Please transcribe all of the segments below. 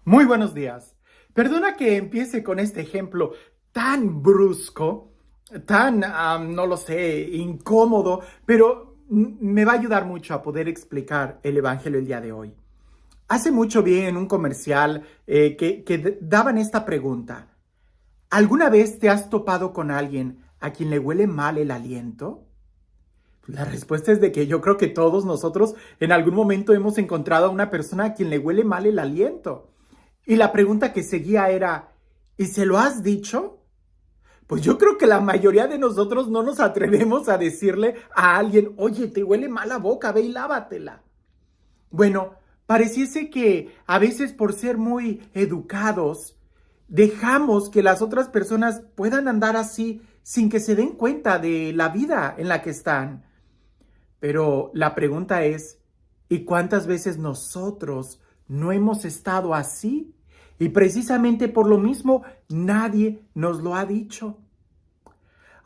Muy buenos días. Perdona que empiece con este ejemplo tan brusco, tan, no lo sé, incómodo, pero me va a ayudar mucho a poder explicar el Evangelio el día de hoy. Hace mucho vi en un comercial que daban esta pregunta. ¿Alguna vez te has topado con alguien a quien le huele mal el aliento? La respuesta es de que yo creo que todos nosotros en algún momento hemos encontrado a una persona a quien le huele mal el aliento. Y la pregunta que seguía era, ¿y se lo has dicho? Pues yo creo que la mayoría de nosotros no nos atrevemos a decirle a alguien, oye, te huele mal la boca, ve y lávatela. Bueno, pareciese que a veces por ser muy educados, dejamos que las otras personas puedan andar así sin que se den cuenta de la vida en la que están. Pero la pregunta es, ¿y cuántas veces nosotros no hemos estado así? Y precisamente por lo mismo nadie nos lo ha dicho.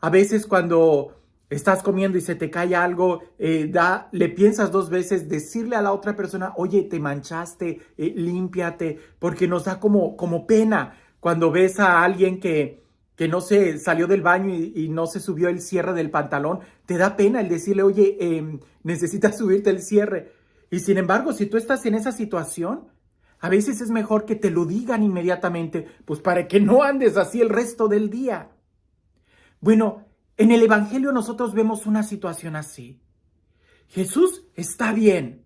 A veces cuando estás comiendo y se te cae algo, le piensas dos veces decirle a la otra persona, oye, te manchaste, límpiate, porque nos da como pena cuando ves a alguien que no se salió del baño y no se subió el cierre del pantalón, te da pena el decirle, oye, necesitas subirte el cierre. Y sin embargo, si tú estás en esa situación, a veces es mejor que te lo digan inmediatamente, pues para que no andes así el resto del día. Bueno, en el Evangelio nosotros vemos una situación así. Jesús está bien,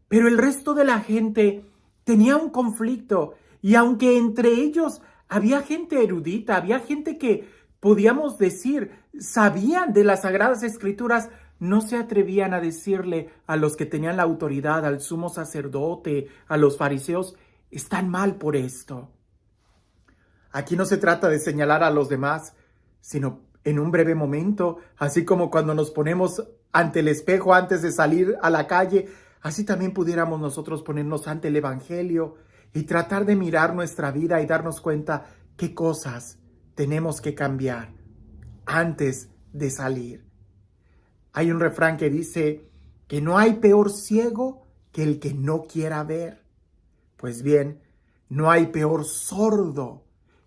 pero el resto de la gente tenía un conflicto y aunque entre ellos había gente erudita, había gente que podíamos decir sabían de las Sagradas Escrituras, no se atrevían a decirle a los que tenían la autoridad, al sumo sacerdote, a los fariseos, están mal por esto. Aquí no se trata de señalar a los demás, sino en un breve momento, así como cuando nos ponemos ante el espejo antes de salir a la calle, así también pudiéramos nosotros ponernos ante el Evangelio y tratar de mirar nuestra vida y darnos cuenta qué cosas tenemos que cambiar antes de salir. Hay un refrán que dice que no hay peor ciego que el que no quiera ver. Pues bien, no hay peor sordo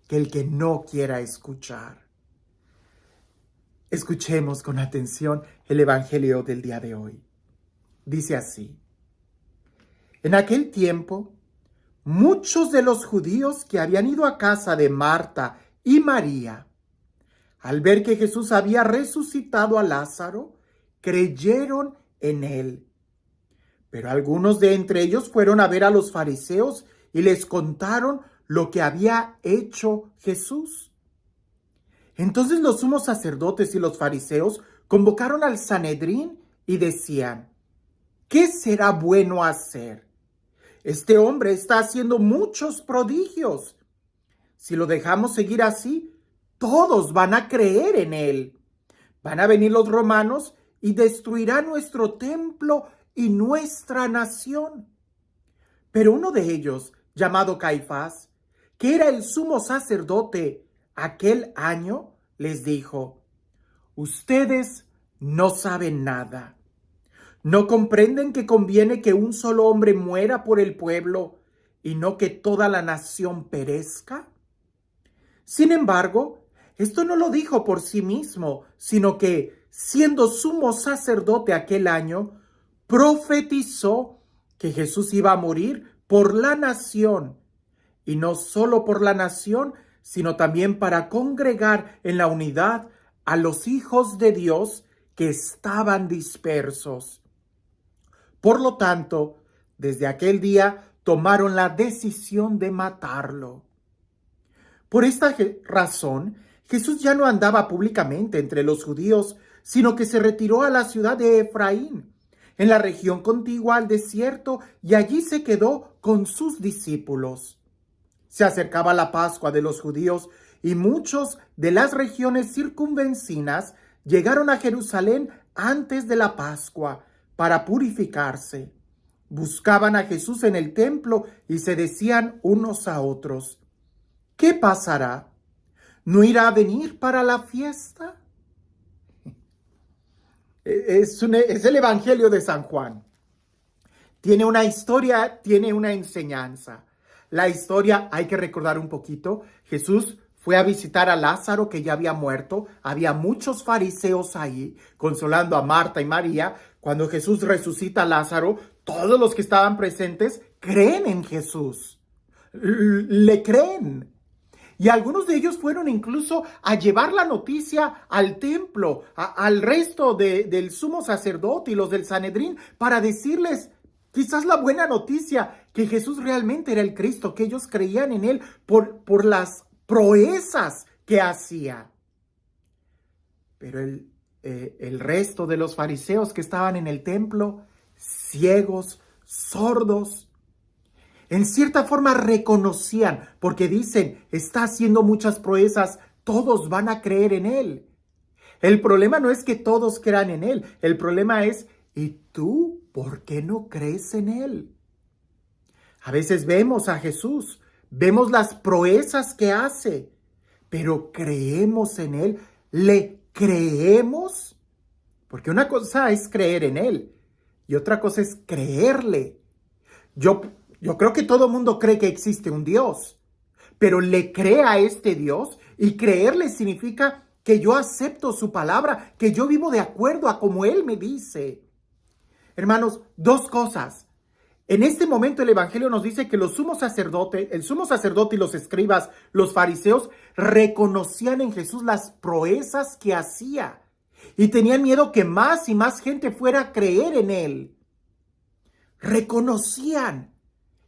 que el que no quiera escuchar. Escuchemos con atención el Evangelio del día de hoy. Dice así: en aquel tiempo, muchos de los judíos que habían ido a casa de Marta y María, al ver que Jesús había resucitado a Lázaro, creyeron en él. Pero algunos de entre ellos fueron a ver a los fariseos y les contaron lo que había hecho Jesús. Entonces los sumos sacerdotes y los fariseos convocaron al Sanedrín y decían, ¿qué será bueno hacer? Este hombre está haciendo muchos prodigios. Si lo dejamos seguir así, todos van a creer en él. Van a venir los romanos y destruirán nuestro templo y nuestra nación. Pero uno de ellos, llamado Caifás, que era el sumo sacerdote aquel año, les dijo, ustedes no saben nada. ¿No comprenden que conviene que un solo hombre muera por el pueblo y no que toda la nación perezca? Sin embargo, esto no lo dijo por sí mismo, sino que, siendo sumo sacerdote aquel año, profetizó que Jesús iba a morir por la nación, y no solo por la nación, sino también para congregar en la unidad a los hijos de Dios que estaban dispersos. Por lo tanto, desde aquel día tomaron la decisión de matarlo. Por esta razón, Jesús ya no andaba públicamente entre los judíos, sino que se retiró a la ciudad de Efraín, en la región contigua al desierto, y allí se quedó con sus discípulos. Se acercaba la Pascua de los judíos y muchos de las regiones circunvecinas llegaron a Jerusalén antes de la Pascua para purificarse. Buscaban a Jesús en el templo y se decían unos a otros, ¿qué pasará? ¿No irá a venir para la fiesta? Es el Evangelio de San Juan. Tiene una historia, tiene una enseñanza. la historia, hay que recordar un poquito. Jesús fue a visitar a Lázaro, que ya había muerto. Había muchos fariseos ahí, consolando a Marta y María. Cuando Jesús resucita a Lázaro, todos los que estaban presentes creen en Jesús. Le creen. Y algunos de ellos fueron incluso a llevar la noticia al templo, al resto del sumo sacerdote y los del Sanedrín, para decirles quizás la buena noticia, que Jesús realmente era el Cristo, que ellos creían en él por las proezas que hacía. Pero el resto de los fariseos que estaban en el templo, ciegos, sordos, en cierta forma reconocían, porque dicen, está haciendo muchas proezas, todos van a creer en él. El problema no es que todos crean en él, el problema es, ¿y tú por qué no crees en él? A veces vemos a Jesús, vemos las proezas que hace, pero ¿creemos en él? ¿Le creemos? Porque una cosa es creer en él y otra cosa es creerle. Yo creo que todo el mundo cree que existe un Dios, pero le cree a este Dios, y creerle significa que yo acepto su palabra, que yo vivo de acuerdo a como Él me dice. Hermanos, dos cosas. En este momento el Evangelio nos dice que el sumo sacerdote y los escribas, los fariseos, reconocían en Jesús las proezas que hacía y tenían miedo que más y más gente fuera a creer en Él. Reconocían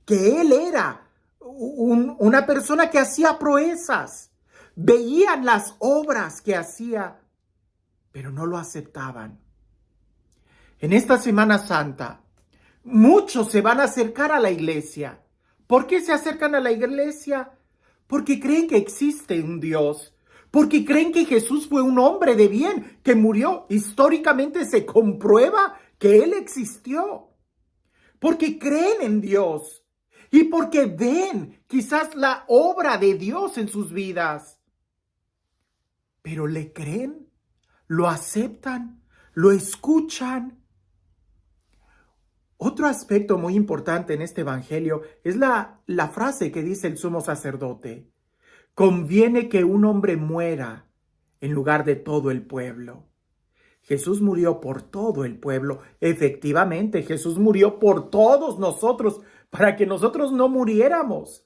que Él era una persona que hacía proezas. Veían las obras que hacía, pero no lo aceptaban. En esta Semana Santa, muchos se van a acercar a la iglesia. ¿Por qué se acercan a la iglesia? Porque creen que existe un Dios. Porque creen que Jesús fue un hombre de bien que murió. Históricamente se comprueba que Él existió. Porque creen en Dios y porque ven quizás la obra de Dios en sus vidas. Pero ¿le creen? ¿Lo aceptan? ¿Lo escuchan? Otro aspecto muy importante en este evangelio es la frase que dice el sumo sacerdote. Conviene que un hombre muera en lugar de todo el pueblo. Jesús murió por todo el pueblo. Efectivamente, Jesús murió por todos nosotros, para que nosotros no muriéramos.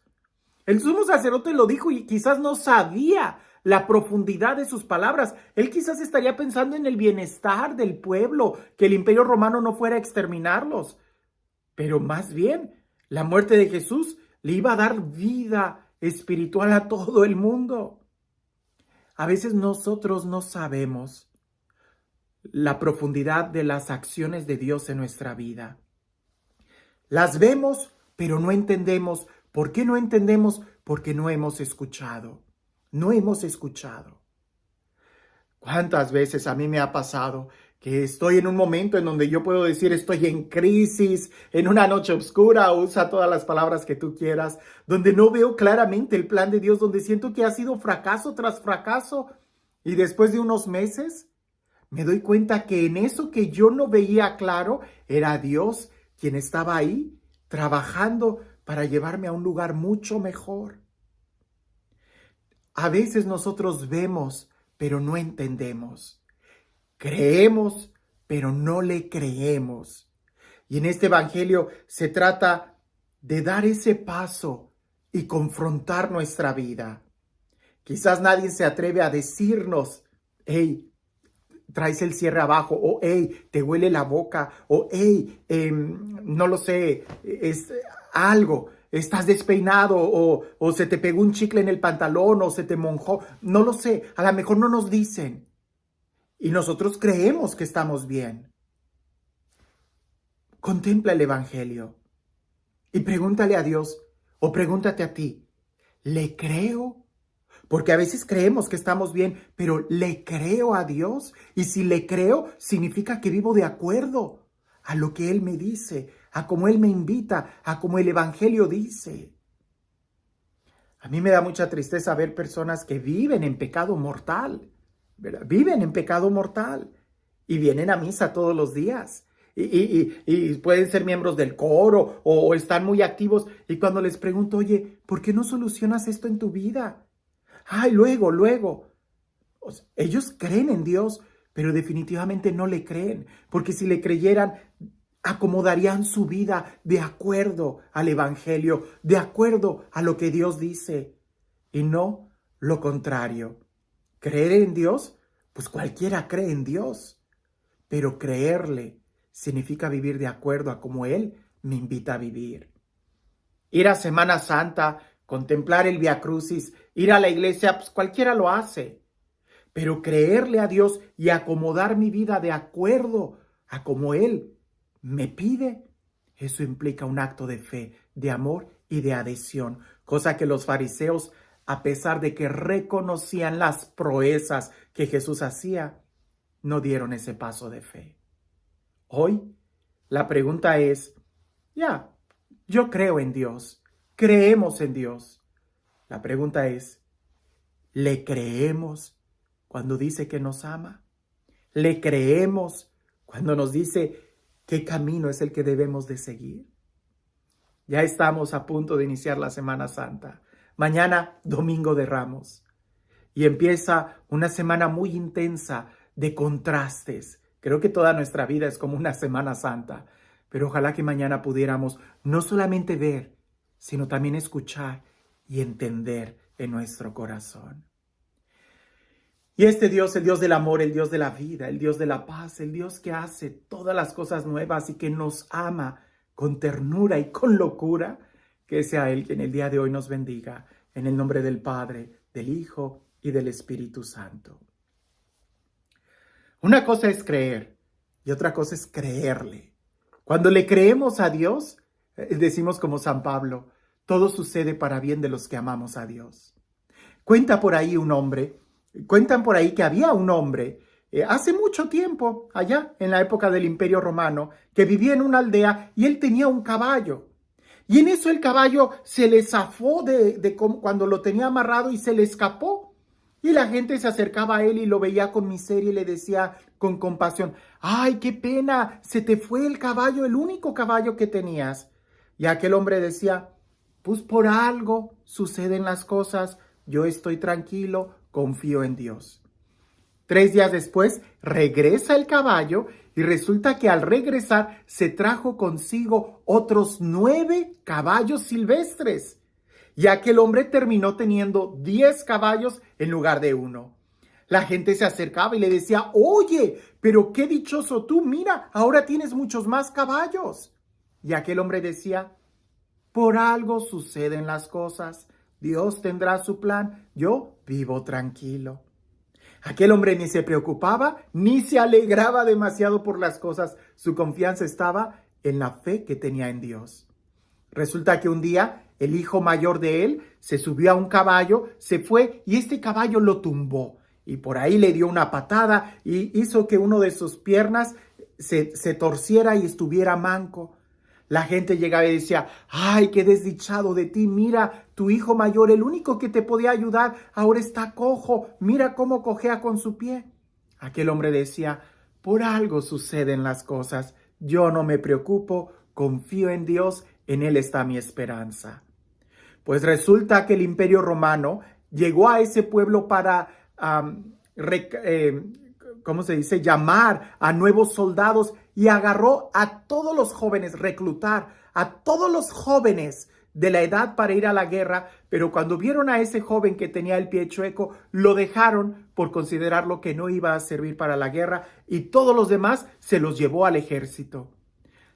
El sumo sacerdote lo dijo y quizás no sabía la profundidad de sus palabras. Él quizás estaría pensando en el bienestar del pueblo, que el Imperio Romano no fuera a exterminarlos. Pero más bien, la muerte de Jesús le iba a dar vida espiritual a todo el mundo. A veces nosotros no sabemos la profundidad de las acciones de Dios en nuestra vida. Las vemos, pero no entendemos. ¿Por qué no entendemos? Porque no hemos escuchado. No hemos escuchado. ¿Cuántas veces a mí me ha pasado que estoy en un momento en donde yo puedo decir estoy en crisis, en una noche oscura, usa todas las palabras que tú quieras, donde no veo claramente el plan de Dios, donde siento que ha sido fracaso tras fracaso, y después de unos meses me doy cuenta que en eso que yo no veía claro, era Dios quien estaba ahí trabajando para llevarme a un lugar mucho mejor. A veces nosotros vemos, pero no entendemos. Creemos, pero no le creemos. Y en este evangelio se trata de dar ese paso y confrontar nuestra vida. Quizás nadie se atreve a decirnos, hey, traes el cierre abajo, o hey, te huele la boca, o hey, no lo sé, es algo, estás despeinado, o se te pegó un chicle en el pantalón, o se te monjó, no lo sé, a lo mejor no nos dicen. Y nosotros creemos que estamos bien. Contempla el evangelio y pregúntale a Dios, o pregúntate a ti, ¿le creo? Porque a veces creemos que estamos bien, pero ¿le creo a Dios? Y si le creo, significa que vivo de acuerdo a lo que Él me dice, a cómo Él me invita, a cómo el Evangelio dice. A mí me da mucha tristeza ver personas que viven en pecado mortal, ¿verdad? Viven en pecado mortal y vienen a misa todos los días y pueden ser miembros del coro o están muy activos. Y cuando les pregunto, oye, ¿por qué no solucionas esto en tu vida? Ay, luego. O sea, ellos creen en Dios, pero definitivamente no le creen, porque si le creyeran, acomodarían su vida de acuerdo al Evangelio, de acuerdo a lo que Dios dice, y no lo contrario. Creer en Dios, pues cualquiera cree en Dios, pero creerle significa vivir de acuerdo a como Él me invita a vivir. Ir a Semana Santa, contemplar el Vía Crucis, ir a la iglesia, pues cualquiera lo hace. Pero creerle a Dios y acomodar mi vida de acuerdo a como Él me pide, eso implica un acto de fe, de amor y de adhesión, cosa que los fariseos, a pesar de que reconocían las proezas que Jesús hacía, no dieron ese paso de fe. Hoy, la pregunta es, yo creo en Dios, creemos en Dios. La pregunta es, ¿le creemos cuando dice que nos ama? ¿Le creemos cuando nos dice qué camino es el que debemos de seguir? Ya estamos a punto de iniciar la Semana Santa. Mañana, Domingo de Ramos. Y empieza una semana muy intensa de contrastes. Creo que toda nuestra vida es como una Semana Santa. Pero ojalá que mañana pudiéramos no solamente ver, sino también escuchar y entender en nuestro corazón. Y este Dios, el Dios del amor, el Dios de la vida, el Dios de la paz, el Dios que hace todas las cosas nuevas y que nos ama con ternura y con locura, que sea Él quien el día de hoy nos bendiga, en el nombre del Padre, del Hijo y del Espíritu Santo. Una cosa es creer y otra cosa es creerle. Cuando le creemos a Dios, decimos como San Pablo, todo sucede para bien de los que amamos a Dios. Cuentan por ahí que había un hombre hace mucho tiempo, allá en la época del Imperio Romano, que vivía en una aldea y él tenía un caballo. Y en eso el caballo se le zafó cuando lo tenía amarrado y se le escapó. Y la gente se acercaba a él y lo veía con miseria y le decía con compasión, ¡ay, qué pena! Se te fue el caballo, el único caballo que tenías. Y aquel hombre decía, pues por algo suceden las cosas, yo estoy tranquilo, confío en Dios. 3 días después regresa el caballo y resulta que al regresar se trajo consigo otros 9 caballos silvestres. Y aquel hombre terminó teniendo 10 caballos en lugar de 1. La gente se acercaba y le decía, oye, pero qué dichoso tú, mira, ahora tienes muchos más caballos. Y aquel hombre decía, por algo suceden las cosas. Dios tendrá su plan, yo vivo tranquilo. Aquel hombre ni se preocupaba, ni se alegraba demasiado por las cosas. Su confianza estaba en la fe que tenía en Dios. Resulta que un día el hijo mayor de él se subió a un caballo, se fue y este caballo lo tumbó. Y por ahí le dio una patada y hizo que uno de sus piernas se torciera y estuviera manco. La gente llegaba y decía, ¡ay, qué desdichado de ti! Mira, tu hijo mayor, el único que te podía ayudar, ahora está cojo. Mira cómo cojea con su pie. Aquel hombre decía, por algo suceden las cosas. Yo no me preocupo, confío en Dios, en Él está mi esperanza. Pues resulta que el Imperio Romano llegó a ese pueblo para, llamar a nuevos soldados y agarró a todos los jóvenes, reclutar a todos los jóvenes de la edad para ir a la guerra, pero cuando vieron a ese joven que tenía el pie chueco, lo dejaron por considerarlo que no iba a servir para la guerra y todos los demás se los llevó al ejército.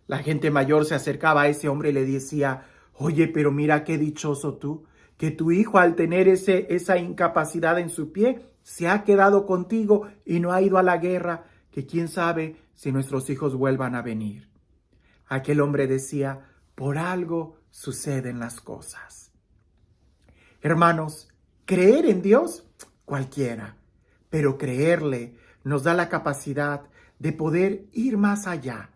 La gente mayor se acercaba a ese hombre y le decía, oye, pero mira qué dichoso tú, que tu hijo al tener esa incapacidad en su pie se ha quedado contigo y no ha ido a la guerra, que quién sabe si nuestros hijos vuelvan a venir. Aquel hombre decía, por algo suceden las cosas. Hermanos, creer en Dios, cualquiera, pero creerle nos da la capacidad de poder ir más allá,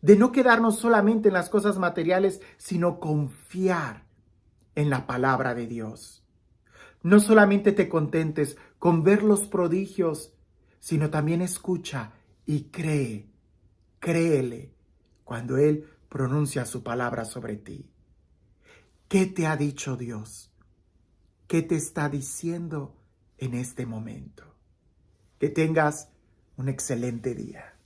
de no quedarnos solamente en las cosas materiales, sino confiar en la palabra de Dios. No solamente te contentes con ver los prodigios, sino también escucha y créele cuando Él pronuncia su palabra sobre ti. ¿Qué te ha dicho Dios? ¿Qué te está diciendo en este momento? Que tengas un excelente día.